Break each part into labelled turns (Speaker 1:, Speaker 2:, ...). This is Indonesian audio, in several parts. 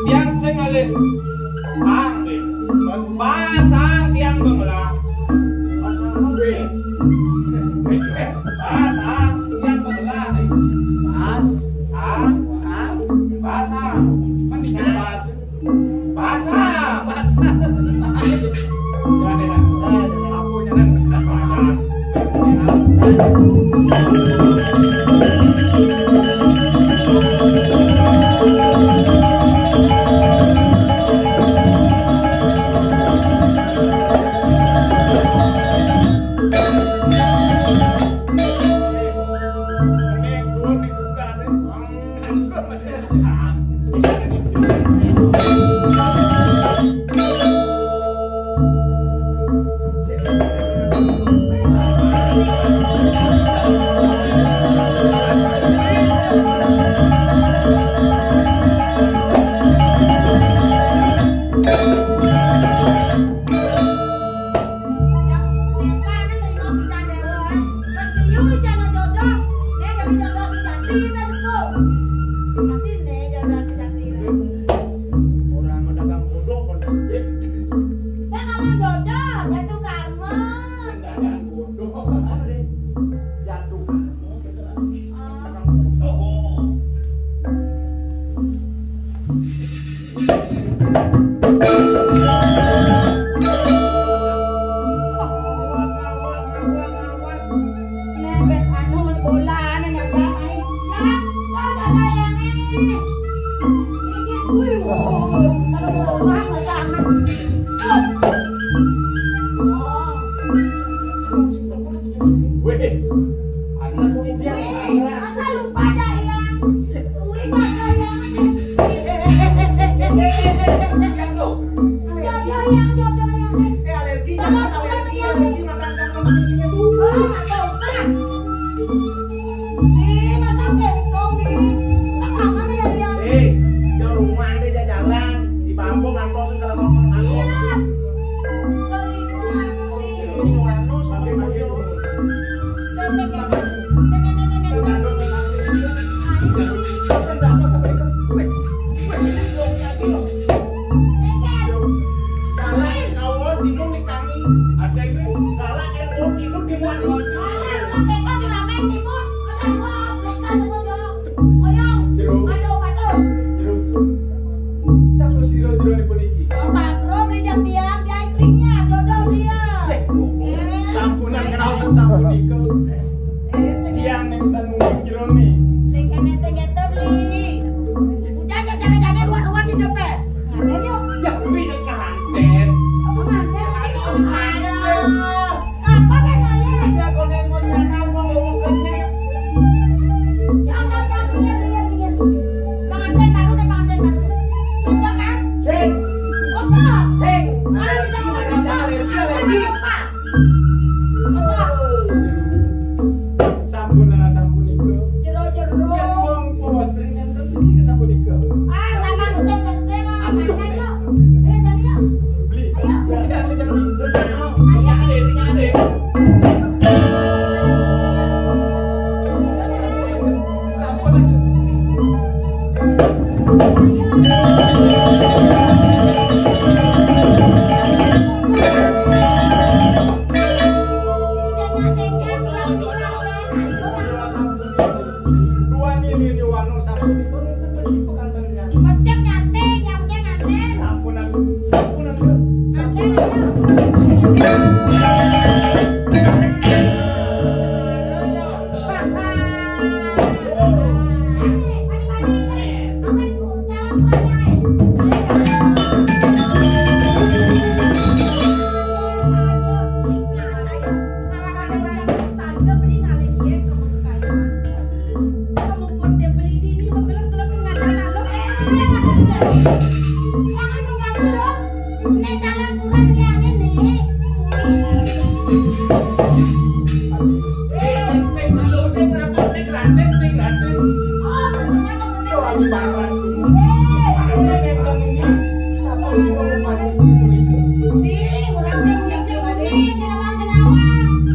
Speaker 1: tiang sing alih. Pasang tiang bengelak. Pasang mobil. Pasang tiang bengelak. Pasang. Kan bisa bahas. Pasang. Ya deh. Aku nyenan sudah saja.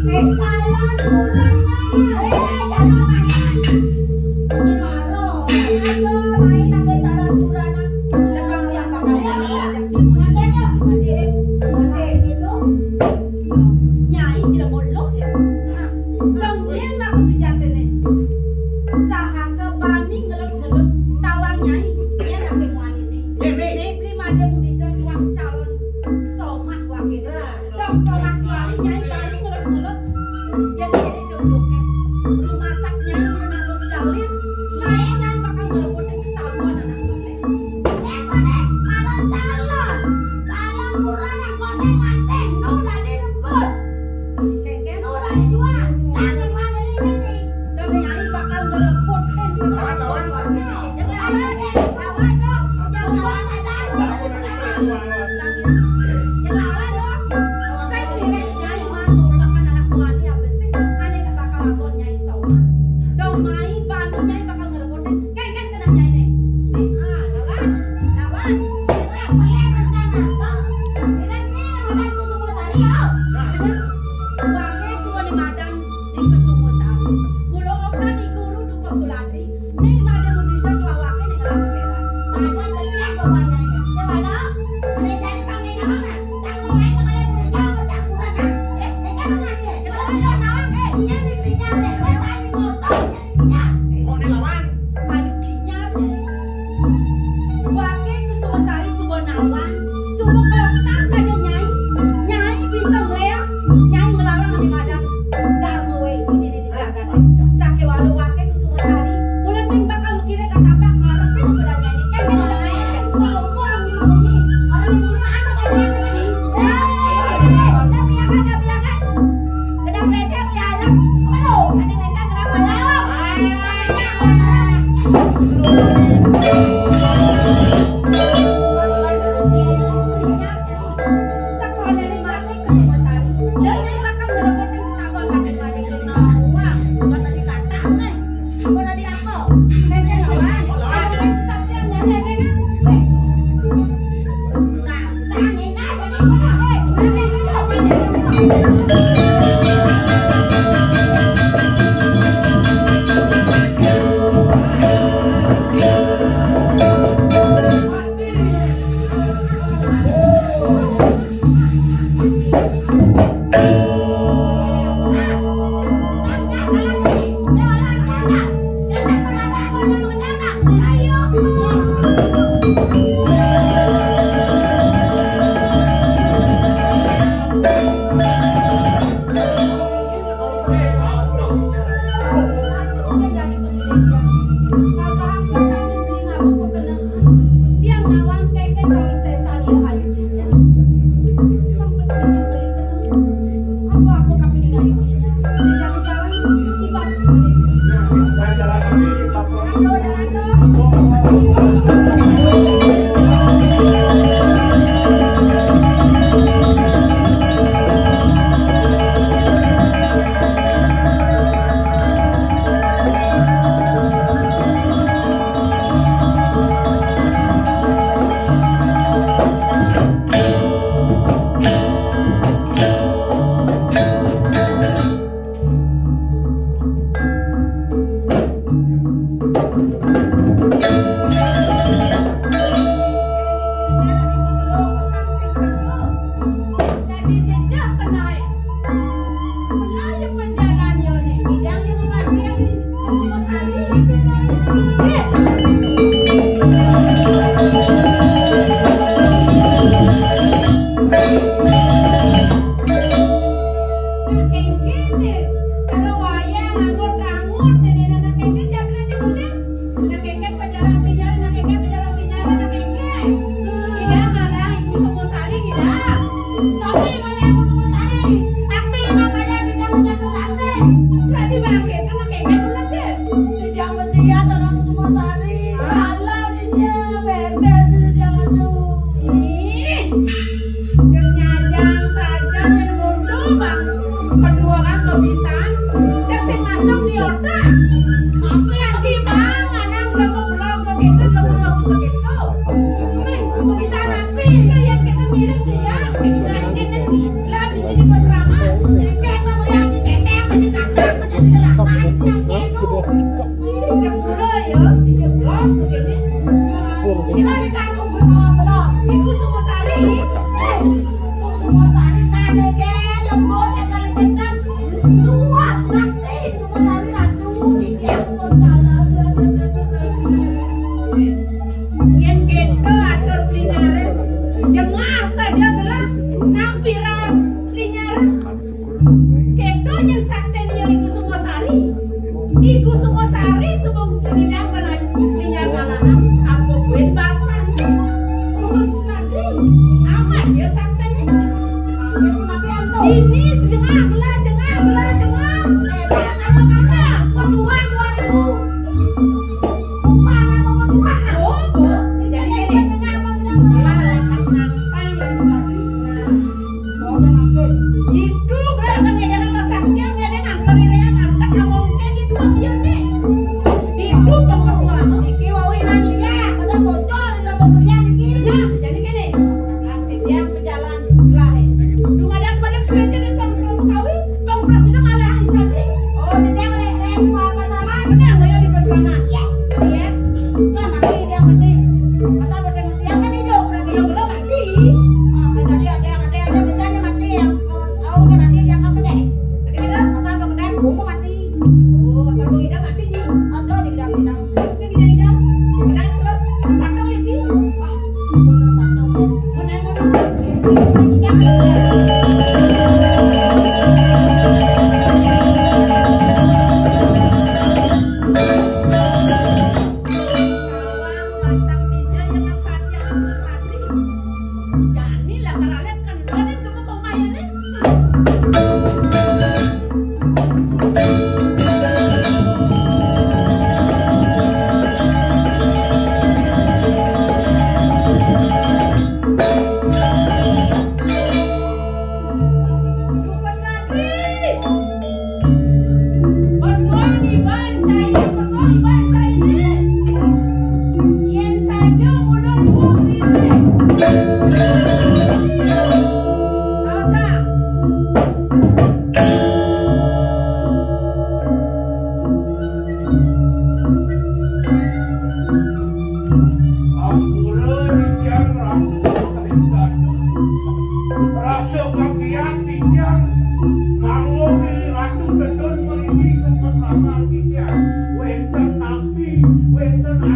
Speaker 2: Ini maro, ayo, lain tak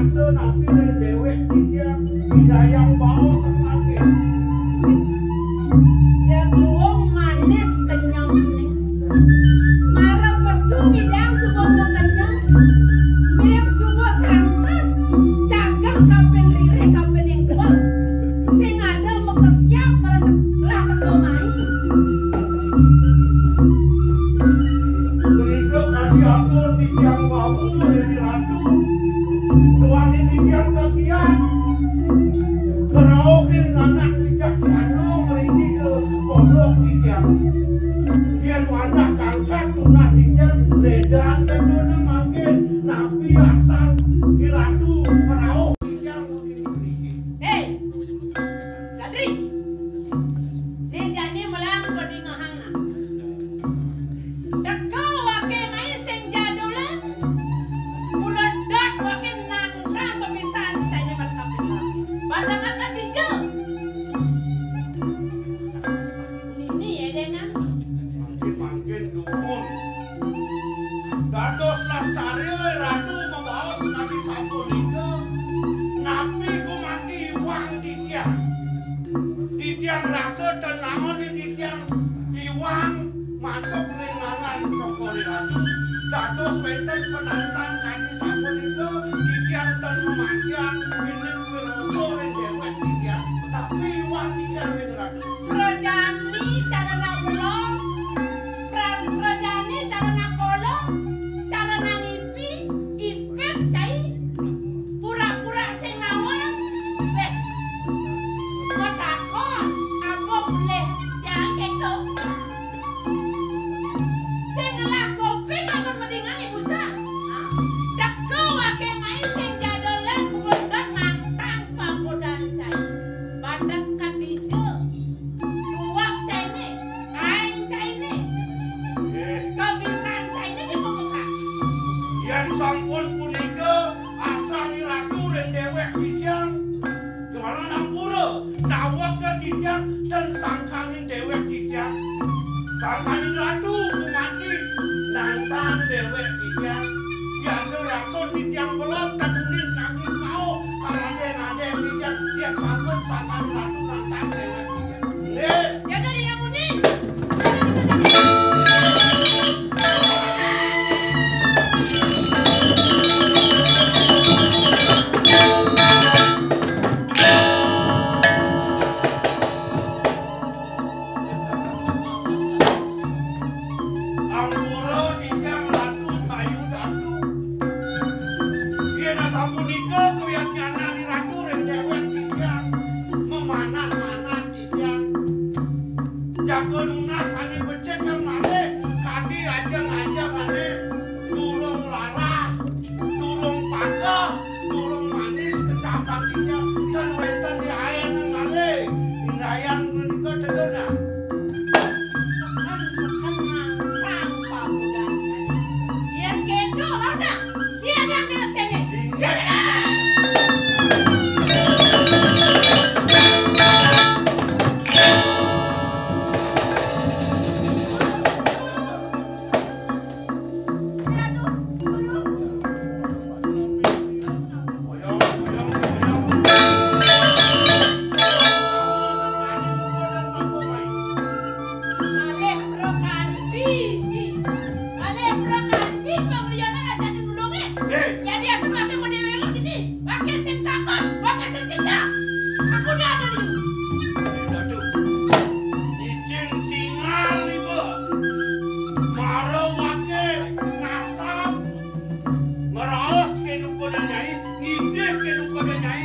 Speaker 2: rasa nanti dari dewek dia hidayang bawa kemaki.
Speaker 3: Ya gluong manis kenyang nih. Marah pesu ngidang semua mau kenyang. Mirip semua santas. Cagar kapen rire kapen yang kuat. Sing ada mau kesiap merendah ketomai.
Speaker 2: Berikut kali aku tiang bawu dari ratu. Tuan ini tiang kakian. Keraukin anak bijaksana meriki ke pondok tiang. Dia anak kangkat tunah tiang. Ledan dan dona makin. Nabi asal di ratu merauh tiang meriki.
Speaker 3: Hei, Sadri. Ni jani melang kodi ngahang na. Dekau wake mai sing jadolan. Ulat dat wake nangkang kebisan cai ni bertapin lagi. Badang akan dijel. Ini ya dengan.
Speaker 2: Makin dukun. Dados lastari ratu membawa sekali satu liter. Nabi ku mati uang di tiang. Di tiang rasa dan naon di tiang iwang mantuk ringangan tokori ratu. Dados wenten penantang kali satu liter di tiang dan kematian ini wiroso yang dewek di tiang. Tapi iwang di tiang yang ratu.
Speaker 3: Rojani cara nak belong. Rojani cara nak kolong. Cara nak ngipi. Ipet cai. Pura-pura sing nawang. Bek. Matakon. Apa boleh yang itu. Sing lah kopi akan mendingan ibu sa. Dekau wake mai sing jadolan bulan nantang pagodan cai. Badak kadijo. Luak cai ni. Aing cai ni. Kebisan cai ni di muka.
Speaker 2: Yang sampun punika asani ratu dan dewek dijang kemana nampura dawat ke dijang dan sangkanin dewek dijang sangkanin ratu kumati nantang dewek dijang yang ratu dijang belum kemudian kami kau kalau ada dijang dia sampun sangkanin ratu nantang dewek dijang
Speaker 3: Jangan diramunyi.
Speaker 2: Ampura dijang ratu bayu datu dia nak sampun ika kuyaknyana di ratu dan dewek dijang memanah-manah dijang jaga nunas kali becek yang male kadi ajang-ajang ane turung larah turung pakah turung manis kecapang dijang dan wetan di air yang male indayan menikah tedona
Speaker 3: Sekan nantang pagodan cai. Yang kedo lah dah. Siang yang dia cai ni. Malih brokan biji. Malih brokan biji penglianan aja dinulungin. Ya dia semua ke mau dewek ini. Pakai sing takut, pakai sing tidak. Aku dah ada di.
Speaker 2: Aduh, izin singal ibu, maro wake nasab, meraos ke nukoda nyai, ngideh ke nukoda nyai,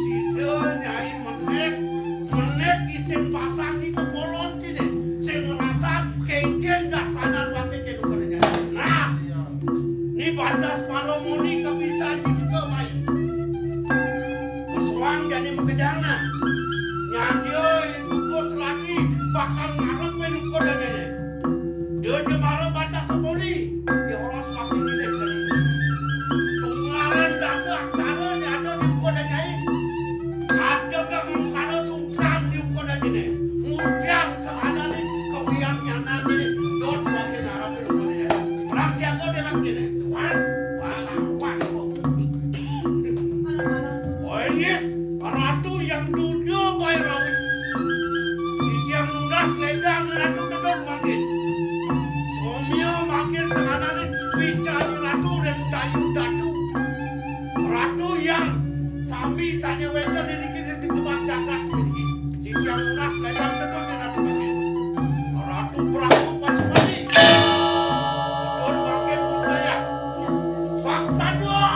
Speaker 2: sida nyai menek isin pasang di kepolon kini, sing merasa kengken daksanan wake ke nukoda nyai. Nah, ni batas malomuni kebisan juga mai. Kesuang jadi mekejana. Nyadio bungkus lagi bakal ngarep menuko dan ini. Dia jemara batas semuli. Dia orang semakin gede tadi. Tunggalan dasar aksara ni ada di uko dan ini. Ada kemungkana sungsan di uko dan ini. Kemudian selada ni kebiang nyana ni. Dot bagi ngarep menuko dan ini. Perang siapa dia lagi ni? Wan, wan, wan. manis ratu yang dunia bayrawi. Itiang lunas ledang ratu tetap makin. Somia makin sengananin bicari ratu dan dayu datu. Ratu yang sami canya wetan diriki sejumlah jagat diriki. Itiang lunas ledang tetap ratu makin. Ratu Prabu Pasupati. Betul makin mustaya. Fakta dua.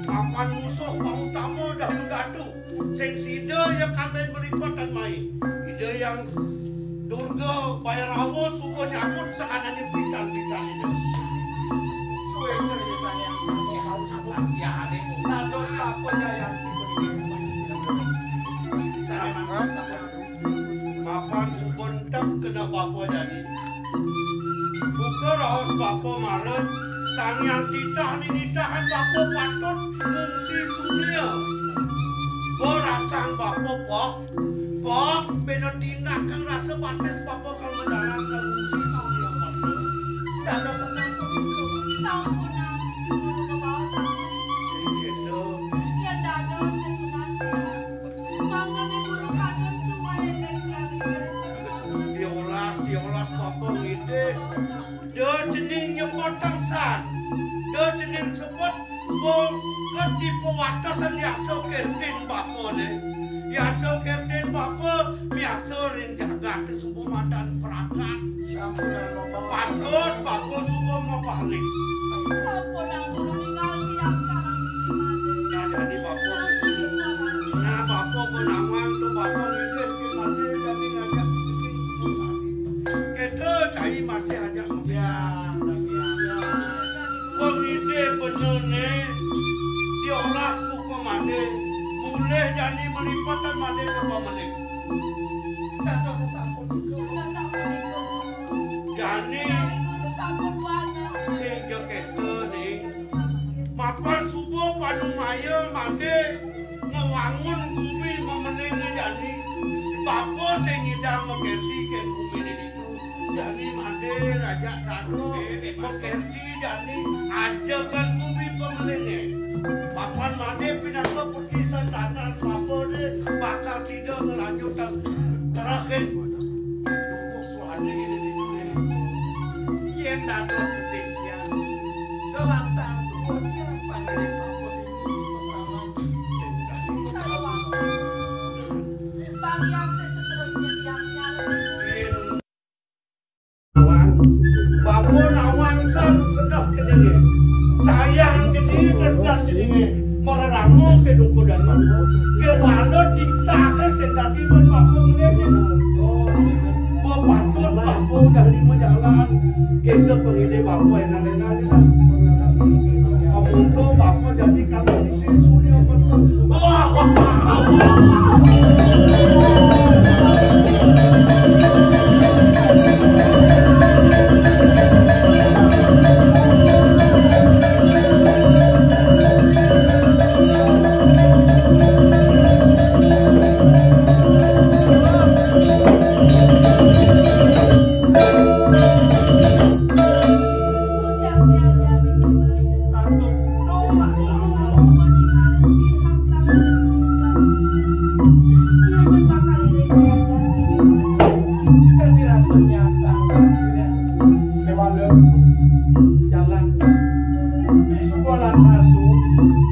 Speaker 2: Papan musuh mau tamu dahulu datu. Sing sida yang kabeh melipatan mai. Ide yang Durga Bayarawa suka nyambut sekanane bican-bican itu.
Speaker 1: Suwe ceritanya yang sange harus sakyane. Dados apa yang
Speaker 2: Mapan subentak kena bapa jadi. Buka raos bapa maret. Sang yang titah nitahan bapa patut ngungsi sunia. Berasang bapa pok beda tindak kang rasa batas bapa kang mendarat kang ngungsi sunia patut.
Speaker 1: dados sasampun itu.
Speaker 3: Sampuna guru kebawa
Speaker 2: Sing gitu.
Speaker 3: yang dados dan tunasnya. Mangga me guru kangen semua yang
Speaker 2: Diolas bapa ngide. Dia jening nyebut tangsan. Dia jening sebut ke di pewatasan yaso kertin bapa ne. Yaso kertin bapa biasa ring jaga ke subuh madan perangkat. Patut bapa subuh mau balik.
Speaker 3: Sampuna guru ninggal tiang sarang
Speaker 2: Ya jadi bapa. Nah bapa menangan tu bapa ngide gimana jadi ngajak kita cai masih ajak Komite penone diolas buku made boleh jadi melipatan made ke pamane.
Speaker 1: Dados sasampun itu.
Speaker 2: Jadi sing jekete ni mapan subuh panumaya made ngewangun bumi memening jadi bapa sing ngidam mengerti ke bumi ni itu. Jadi made raja dadu mengerti jadi aja kan bumi pemelene. Papan made pindah ke perkisan tanah bapa ni bakal sida ngelanjutkan terakhir. Suhani ini
Speaker 1: Yen dados tias selantang dunia panggil bapa
Speaker 2: Bapo nawan san kedah kedenge. Sayang jadi kedah sedenge. Mereramu ke duku dan mampu. Ke walo ditake sedati pun bapo ngene. Bapatut bapo dah lima jalan. Kita pengide bapo enak-enak lah. Amunto bapo jadi kamu si sulia betul.
Speaker 1: sebuah langkah